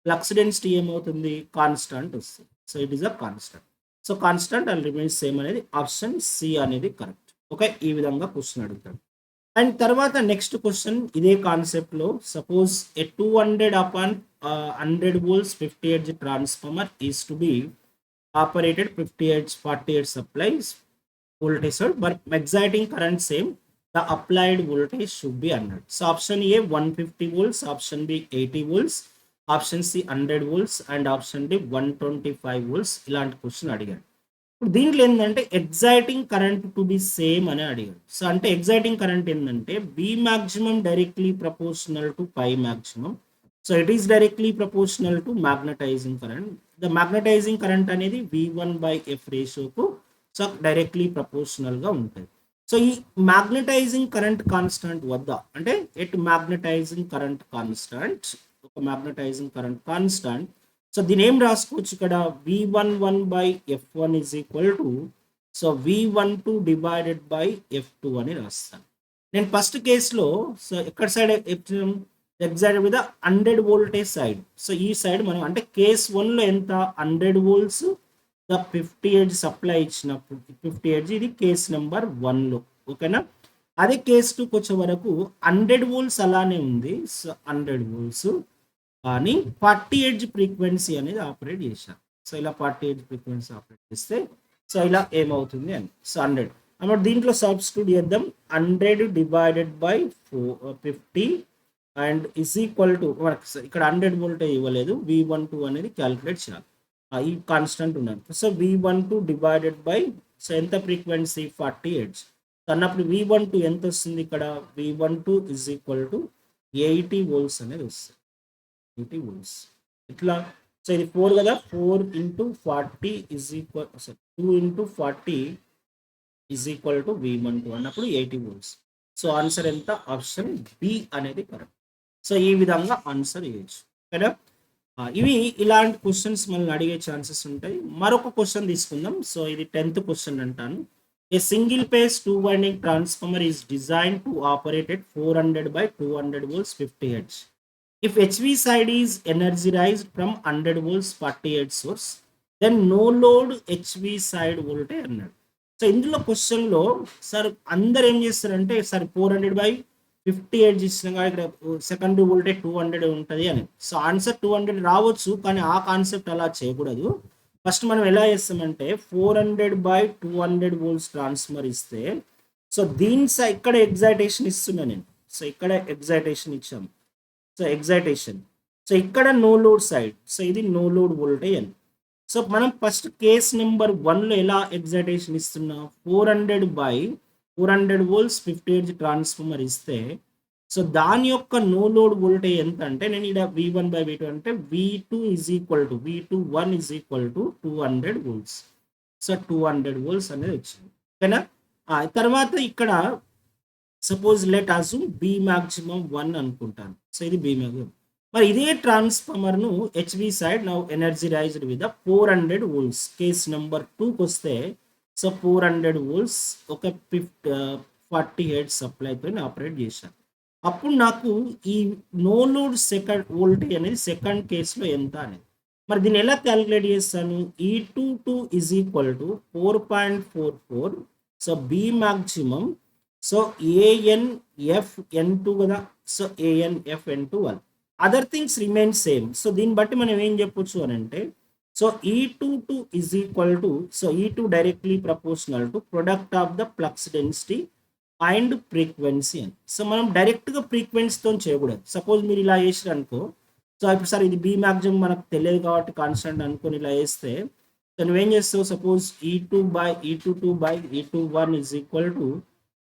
flux density ఏమవుతుంది? కాన్స్టాంట్ వస్తుంది. So it is a constant. So constant and remains same అనేది ఆప్షన్ సి అనేది కరెక్ట్. ఓకే, ఈ విధంగా క్వశ్చన్ అడుగుతాడు. అండ్ తర్వాత నెక్స్ట్ క్వశ్చన్ ఇదే కాన్సెప్ట్లో, suppose A 200/100 volts 50 Hz transformer is to be operated 50 Hz 40 Hz supplies voltage but exciting current same, the applied voltage should be 100. So option A 150 volts, option B 80 volts, option C 100 volts and option D 125 volts. ఇలాంటి question అడిగాడు. ఇప్పుడు దీంట్లో ఏంటంటే exciting current to be same అని అడిగాడు. So అంటే exciting current ఏంటంటే B maximum directly proportional to phi maximum. So it is directly proportional to magnetising current. The magnetising current అనేది V1/F రేషియోకు సో డైరెక్ట్లీ ప్రపోర్షనల్గా ఉంటుంది. సో ఈ మ్యాగ్నటైజింగ్ కరెంట్ కాన్స్టాంట్ వద్ద, అంటే at magnetising current constant, ఒక magnetising current constant. So దీని ఏం రాసుకోవచ్చు ఇక్కడ? V11/F1 is equal to so V12/F2 అని రాస్తాను. నేను ఫస్ట్ కేసులో సో ఎక్కడ సైడ్ ఎగ్జాక్ట్ మీద 100 వోల్టేజ్ సైడ్. సో ఈ సైడ్ మనం అంటే కేస్ 1లో ఎంత 100 volts 50 Hz సప్లై ఇచ్చినప్పుడు 50 Hz, ఇది కేస్ నెంబర్ 1లో. ఓకేనా? అదే కేస్ 2కి వచ్చే వరకు 100 volts అలానే ఉంది. సో 100 volts కానీ 40 Hz ఫ్రీక్వెన్సీ అనేది ఆపరేట్ చేశారు. సో ఇలా 40 Hz ఫ్రీక్వెన్సీ ఆపరేట్ చేస్తే సో ఇలా ఏమవుతుంది అని. సో 100 అన్నమాట దీంట్లో సబ్స్టిట్యూట్ చేద్దాం. 100/50 అండ్ ఇస్ ఈక్వల్ టు మనకు ఇక్కడ 100 వోల్టేజ్ ఇవ్వలేదు, V12 అనేది క్యాలిక్యులేట్ చేయాలి. ఈ కాన్స్టెంట్ ఉన్నాను. సో V12 సో ఎంత ఫ్రీక్వెన్సీ 40 Hz అన్నప్పుడు V12 ఎంత వస్తుంది ఇక్కడ? V12 is equal to 80 volts అనేది వస్తుంది. 80 volts ఇట్లా. సో ఇది 4 కదా, 4 × 40 is equal 2 × 40 is equal to V12 అన్నప్పుడు 80 volts. సో ఆన్సర్ ఎంత? ఆప్షన్ బి అనేది కరెక్ట్. సో ఈ విధంగా ఆన్సర్ చేయొచ్చు కదా. ఇవి ఇలాంటి క్వశ్చన్స్ మనల్ని అడిగే ఛాన్సెస్ ఉంటాయి. మరొక క్వశ్చన్ తీసుకుందాం. సో ఇది 10th క్వశ్చన్ అంటాను. A single phase 2 winding transformer is design to operate at 400/200 volts 50 Hz. If HV side is energized from 100 volts 40 Hz source, then no load HV side voltage అన్నాడు. So ఇందులో క్వశ్చన్లో sir అందరు ఏం చేస్తారంటే sir 400/50 Hz ఇచ్చినా ఇక్కడ secondary voltage 200 ఉంటుంది అని. సో ఆన్సర్ 200 రావచ్చు, కానీ ఆ కాన్సెప్ట్ అలా చేయకూడదు. ఫస్ట్ మనం ఎలా చేస్తామంటే 400/200 volts ట్రాన్స్ఫార్మర్ ఇస్తే సో దీని ఇక్కడ ఎగ్జైటేషన్ ఇస్తున్నా నేను. సో ఇక్కడ ఎగ్జైటేషన్ ఇచ్చాము. సో ఎగ్జైటేషన్, సో ఇక్కడ నో లోడ్ సైడ్, సో ఇది నో లోడ్ వోల్టేజ్ అని. సో మనం ఫస్ట్ కేస్ నెంబర్ 1లో ఎలా ఎగ్జైటేషన్ ఇస్తున్నా 400/400 వోల్ట్స్ 50 హెర్ట్జ్ ట్రాన్స్ఫార్మర్ ఇస్తే సో దాని యొక్క నో లోడ్ వోల్టేజ్ ఎంత అంటే నేను ఇక్కడ V1/V2 అంటే V21 is equal to 200 volts. So 200 volts అనేది వచ్చింది. ఓకేనా? తర్వాత ఇక్కడ suppose let assume B maximum 1 అనుకుంటాను. సో ఇది బి మాక్సిమం. మరి ఇదే ట్రాన్స్ఫార్మర్ను HV side now energized with 400 volts. Case number 2కి వస్తే సో 400 వోల్ట్స్ ఒక 40 హెర్ట్జ్ సప్లైతో ఆపరేట్ చేశాను. అప్పుడు నాకు ఈ నో లోడ్ సెకండ్ వోల్టేజ్ అనేది సెకండ్ కేసులో ఎంత అనేది. మరి దీన్ని ఎలా క్యాలిక్యులేట్ చేస్తాను? E22 is equal to 4.44. So B maximum so ANFN2 కదా. So ANFN2 1 other things remain same. So దీన్ని బట్టి మనం ఏం చెప్పొచ్చు అని అంటే so E22 is equal to so E2 directly proportional to product of the flux density and frequency అని. So మనం డైరెక్ట్గా ఫ్రీక్వెన్సీతో చేయకూడదు. సపోజ్ మీరు ఇలా చేసారు అనుకో, సో ఇప్పుడు సార్ ఇది బి మ్యాక్సిమం మనకు తెలియదు కాబట్టి కాన్స్టెంట్ అనుకొని ఇలా వేస్తే సో నువ్వేం చేస్తావు? Suppose E22/E21 is equal to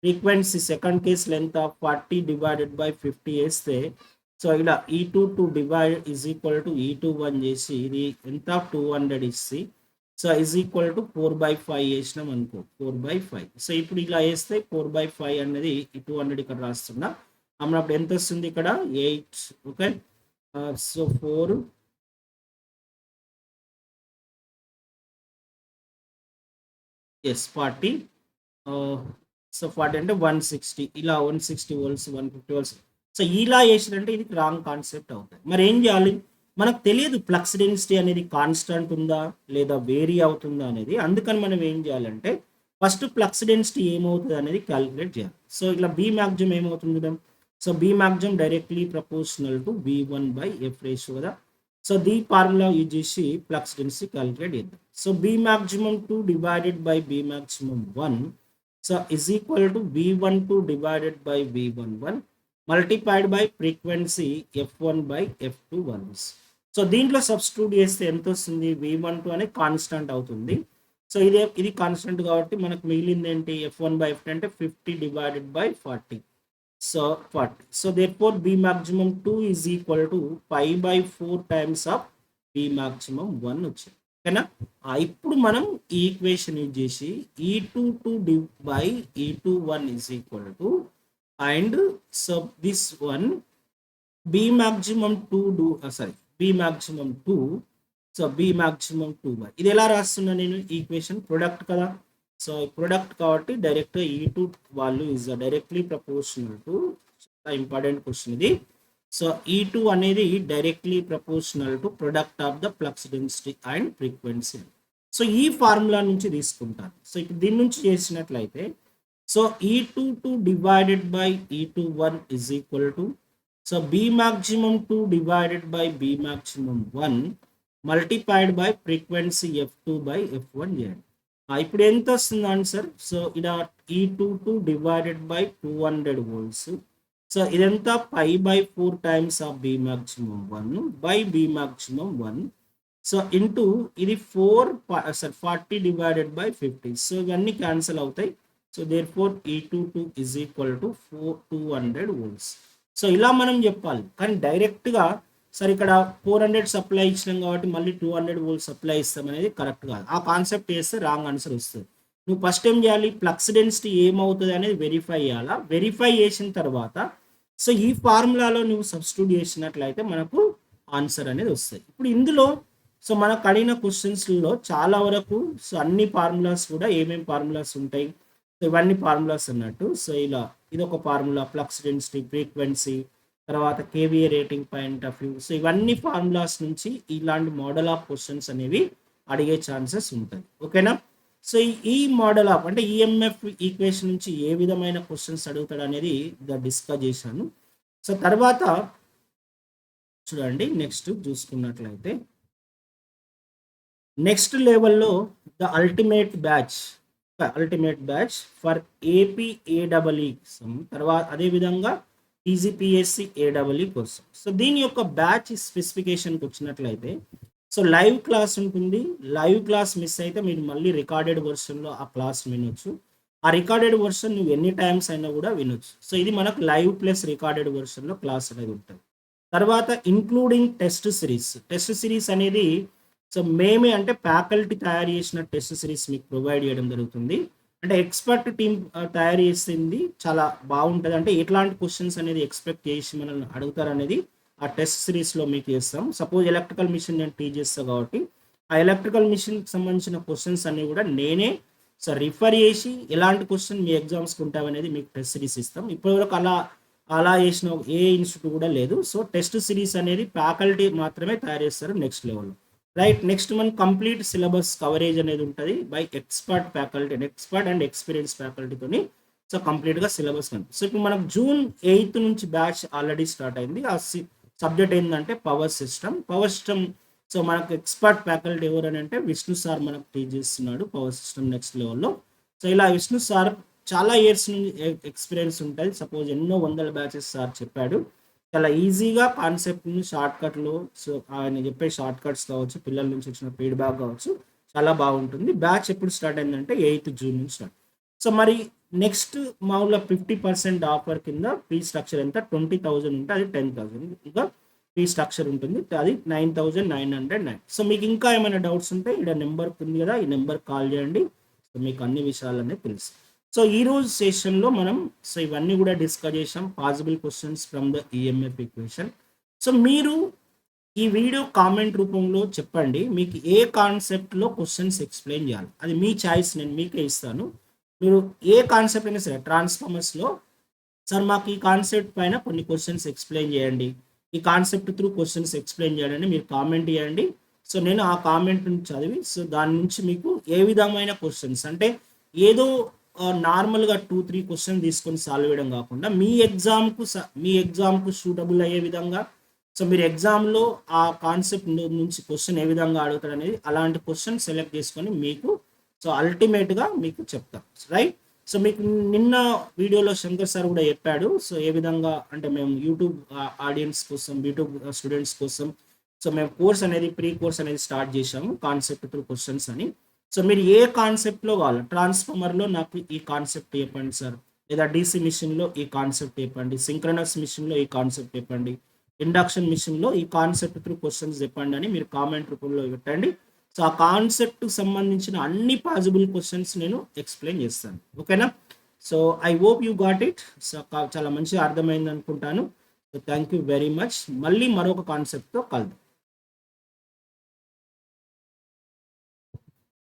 frequency second case length of 40 divided by 50 వేస్తే సో ఇలా E22 divide is equal to E21 చేసి ఇది ఎంత 200 ఇచ్చి సో ఈజ్ ఈక్వల్ టు 4/5 వేసినాం అనుకో 4/5. సో ఇప్పుడు ఇలా వేస్తే 4/5 అనేది 200 ఇక్కడ రాస్తున్నా. అప్పుడు ఎంత వస్తుంది ఇక్కడ 8. Okay, so 4 yes 40. సో 40 అంటే 160. ఇలా 160 వోల్ట్స్ 150 వోల్ట్స్. సో ఇలా వేసినంటే ఇది రాంగ్ కాన్సెప్ట్ అవుతుంది. మరి ఏం చేయాలి? మనకు తెలియదు ఫ్లక్స్ డెన్సిటీ అనేది కాన్స్టెంట్ ఉందా లేదా వేరీ అవుతుందా అనేది. అందుకని మనం ఏం చేయాలంటే ఫస్ట్ ఫ్లక్స్ డెన్సిటీ ఏమవుతుంది అనేది క్యాలిక్యులేట్ చేయాలి. సో ఇలా బి మ్యాక్సిమం ఏమవుతుంది చూద్దాం. So B maximum directly proportional to V1/F ratio కదా. సో దీ ఫార్ములా యూజ్ చేసి ఫ్లక్స్ డెన్సిటీ క్యాలిక్యులేట్ చేద్దాం. So B maximum 2 divided by B maximum 1 so is equal to V12 divided by V11 multiplied by frequency F1/F2 once. So దీంట్లో substitute చేస్తే ఎంత వస్తుంది? V12 అనేది constant అవుతుంది. So ఇది constant కాబట్టి మనకు మిగిలింది ఏంటి? F1/F2 అంటే 50 divided by 40. So 40. So therefore B maximum 2 is equal to 5/4 times of B maximum 1 వచ్చింది. ఓకేనా? ఇప్పుడు మనం ఈ ఈక్వేషన్ యూజ్ చేసి E22 by E21 is equal to and so this one B maximum 2 B maximum 2 so B maximum 2 by ఇది ఎలా రాస్తున్నా నేను ఈక్వేషన్ ప్రొడక్ట్ కదా. సో ప్రొడక్ట్ కాబట్టి direct E2 value is directly proportional to important question ఇది. So E2 అనేది directly proportional to product of the flux density and frequency. So ఈ formula నుంచి తీసుకుంటాను. సో ఇప్పుడు దీని నుంచి చేసినట్లయితే so E22 divided by E21 is equal to so B maximum 2 divided by B maximum 1 multiplied by frequency F2/F1 చేయండి. ఇప్పుడు ఎంత వస్తుంది ఆన్సర్? సో ఇలా E22 divided by 200 volts. So ఇదంతా 5/4 times of B maximum 1 by B maximum 1. So into ఇది 40 divided by 50. So ఇవన్నీ cancel అవుతాయి. So therefore E22 is equal to 200 volts. So ఇలా మనం చెప్పాలి. కానీ డైరెక్ట్గా సరే ఇక్కడ 400 సప్లై ఇచ్చినాం కాబట్టి మళ్ళీ 200 వోల్ట్ సప్లై ఇస్తాం అనేది కరెక్ట్ కాదు. ఆ కాన్సెప్ట్ వేస్తే రాంగ్ ఆన్సర్ వస్తుంది. నువ్వు ఫస్ట్ ఏం చేయాలి? ఫ్లక్స్ డెన్సిటీ ఏమవుతుంది అనేది వెరిఫై చేయాలా. వెరిఫై చేసిన తర్వాత సో ఈ ఫార్ములాలో నువ్వు సబ్స్టిట్యూట్ చేసినట్లయితే మనకు ఆన్సర్ అనేది వస్తుంది. ఇప్పుడు ఇందులో సో మనకు అడిగిన క్వశ్చన్స్లో చాలా వరకు సో అన్ని ఫార్ములాస్ కూడా ఏమేమి ఫార్ములాస్ ఉంటాయి, సో ఇవన్నీ ఫార్ములాస్ అన్నట్టు. సో ఇలా ఇది ఒక ఫార్ములా ఫ్లక్స్ డెన్సిటీ ఫ్రీక్వెన్సీ తర్వాత kVA rating point of view. So ఇవన్నీ ఫార్ములాస్ నుంచి ఇలాంటి మోడల్ ఆఫ్ క్వశ్చన్స్ అనేవి అడిగే ఛాన్సెస్ ఉంటుంది. ఓకేనా? సో ఈ మోడల్ ఆఫ్ అంటే ఈఎంఎఫ్ ఈక్వేషన్ నుంచి ఏ విధమైన క్వశ్చన్స్ అడుగుతాడు అనేది డిస్కస్ చేశాను. సో తర్వాత చూడండి నెక్స్ట్ చూసుకున్నట్లయితే నెక్స్ట్ లెవెల్లో the ultimate batch for APAEE తర్వాత అదేవిధంగా TGPSC AEE కోసం. సో దీని యొక్క బ్యాచ్ స్పెసిఫికేషన్కి వచ్చినట్లయితే సో సో లైవ్ క్లాస్ ఉంటుంది. లైవ్ క్లాస్ మిస్ అయితే మీరు మళ్ళీ రికార్డెడ్ వెర్షన్‌లో ఆ క్లాస్ వినొచ్చు. ఆ రికార్డెడ్ వెర్షన్ నువ్వు ఎన్ని టైమ్స్ అయినా కూడా వినొచ్చు. సో ఇది మనకు లైవ్ ప్లస్ రికార్డెడ్ వెర్షన్‌లో క్లాస్ అనేది ఉంటుంది. తర్వాత including test series. Test series అనేది సో మేమే అంటే ఫ్యాకల్టీ తయారు చేసిన టెస్ట్ సిరీస్ మీకు ప్రొవైడ్ చేయడం జరుగుతుంది. అంటే ఎక్స్‌పర్ట్ టీమ్ తయారు చేసింది చాలా బావుంటది. అంటే ఎట్లాంటి క్వెషన్స్ అనేది ఎక్స్‌పెక్ట్ చేసి మనల్ని అడుగుతారనేది ఆ టెస్ట్ సిరీస్‌లో మీకు చేస్తాం. సపోజ్ ఎలక్ట్రికల్ మిషన్ నేను టీచ్ చేస్తా కాబట్టి, ఆ ఎలక్ట్రికల్ మిషన్‌కి సంబంధించిన క్వెషన్స్ అన్నీ కూడా నేనే రిఫర్ చేసి ఎలాంటి క్వెషన్ మీ ఎగ్జామ్స్‌కి ఉంటావనేది మీకు టెస్ట్ సిరీస్ ఇస్తాం. ఇప్పటివరకు అలా చేసిన ఏ ఇన్‌స్టిట్యూట్ కూడా లేదు. సో టెస్ట్ సిరీస్ అనేది ఫ్యాకల్టీ మాత్రమే తయారు చేస్తారు నెక్స్ట్ లెవెల్‌లో. రైట్. నెక్స్ట్ మన కంప్లీట్ సిలబస్ కవరేజ్ అనేది ఉంటది by expert faculty and expert and experience ఫ్యాకల్టీతోని సో కంప్లీట్‌గా సిలబస్ కనిపి సో ఇప్పుడు మనకు జూన్ 8 నుంచి బ్యాచ్ ఆల్రెడీ స్టార్ట్ అయింది. ఆ సబ్జెక్ట్ ఏందంటే power system. Power system so మనకు ఎక్స్‌పర్ట్ ఫ్యాకల్టీ ఎవరని అంటే విష్ణు సార్ మనకు టీచ్ చేస్తున్నాడు పవర్ సిస్టమ్ నెక్స్ట్ లెవెల్‌లో. సో ఇలా విష్ణు సార్ చాలా ఇయర్స్ నుంచి ఎక్స్‌పీరియన్స్ ఉంటది. సపోజ్ ఎన్నో వందల బ్యాచెస్ సార్ చెప్పాడు. చాలా ఈజీగా కాన్సెప్ట్‌ని షార్ట్‌కట్‌లో సో ఆయన చెప్పే షార్ట్‌కట్స్ కావచ్చు, పిల్లల నుంచి వచ్చిన ఫీడ్‌బ్యాక్ కావచ్చు, చాలా బాగుంటుంది. బ్యాచ్ ఎప్పుడు స్టార్ట్ అయిందంటే 8 జూన్ నుంచి స్టార్ట్. సో మరి నెక్స్ట్ మామూలుగా 50% ఆఫర్ కింద ఫీ స్ట్రక్చర్ ఎంత 20,000 ఉంటే అది 10,000 ఇంకా ఫీ స్ట్రక్చర్ ఉంటుంది. అది 9,909. సో మీకు ఇంకా ఏమైనా డౌట్స్ ఉంటే ఈడ నెంబర్ ఉంది కదా! ఈ నెంబర్‌కి కాల్ చేయండి. సో మీకు అన్ని విషయాలనేవి తెలుసు. సో ఈరోజు సెషన్‌లో మనం సో ఇవన్నీ కూడా డిస్కస్ చేసాం. Possible questions from the EMF equation. So మీరు ఈ వీడియో కామెంట్ రూపంలో చెప్పండి. మీకు ఏ కాన్సెప్ట్‌లో క్వెషన్స్ ఎక్స్‌ప్లెయిన్ చేయాలి. అది మీ చాయిస్ నేను మీకే ఇస్తాను. మీరు ఏ కాన్సెప్ట్ అయినా సరే ట్రాన్స్‌ఫార్మర్స్‌లో సార్ మాకు ఈ కాన్సెప్ట్ పైన కొన్ని క్వెషన్స్ ఎక్స్‌ప్లెయిన్ చేయండి. ఈ కాన్సెప్ట్ త్రూ క్వెషన్స్ ఎక్స్‌ప్లెయిన్ చేయండి అని మీరు కామెంట్ చేయండి. సో నేను ఆ కామెంట్‌ని చదివి సో దాని నుంచి మీకు ఏ విధమైన క్వెషన్స్ అంటే ఏదో నార్మల్‌గా 2, 3 క్వెషన్ తీసుకొని సాల్వ్ చేయడం కాకుండా మీ ఎగ్జామ్‌కు సూటబుల్ అయ్యే విధంగా సో మీరు ఎగ్జామ్‌లో ఆ కాన్సెప్ట్ నుంచి క్వెషన్ ఏ విధంగా అడుగుతారనేది అలాంటి క్వెషన్ సెలెక్ట్ చేసుకొని మీకు సో అల్టిమేట్‌గా మీకు చెప్తాం. రైట్. సో మీకు నిన్న వీడియోలో శంకర్ సార్ కూడా చెప్పాడు. సో ఏ విధంగా అంటే మేము యూట్యూబ్ ఆడియన్స్ కోసం, యూట్యూబ్ స్టూడెంట్స్ కోసం సో మేము ప్రీ కోర్స్ అనేది స్టార్ట్ చేశాము. కాన్సెప్ట్ త్రూ క్వెషన్స్ అని. సో మీరు ఏ కాన్సెప్ట్‌లో కావాలి ట్రాన్స్‌ఫార్మర్‌లో నాకు ఈ కాన్సెప్ట్ చెప్పండి సార్. లేదా డీసీ మెషిన్‌లో ఈ కాన్సెప్ట్ చెప్పండి. సింక్రోనస్ మెషిన్‌లో ఈ కాన్సెప్ట్ చెప్పండి. ఇండక్షన్ మెషిన్‌లో ఈ కాన్సెప్ట్ త్రూ క్వెషన్స్ చెప్పండి అని మీరు కామెంట్ రూపంలో పెట్టండి. సో ఆ కాన్సెప్ట్‌కి సంబంధించిన అన్ని పాసిబుల్ క్వెషన్స్ నేను ఎక్స్‌ప్లెయిన్ చేస్తాను. ఓకేనా? So I hope you got it. So చాలా మంచిగా అర్థమైంది అనుకుంటాను. So thank you very much. మళ్ళీ మరొక కాన్సెప్ట్‌తో కలుద్దాం.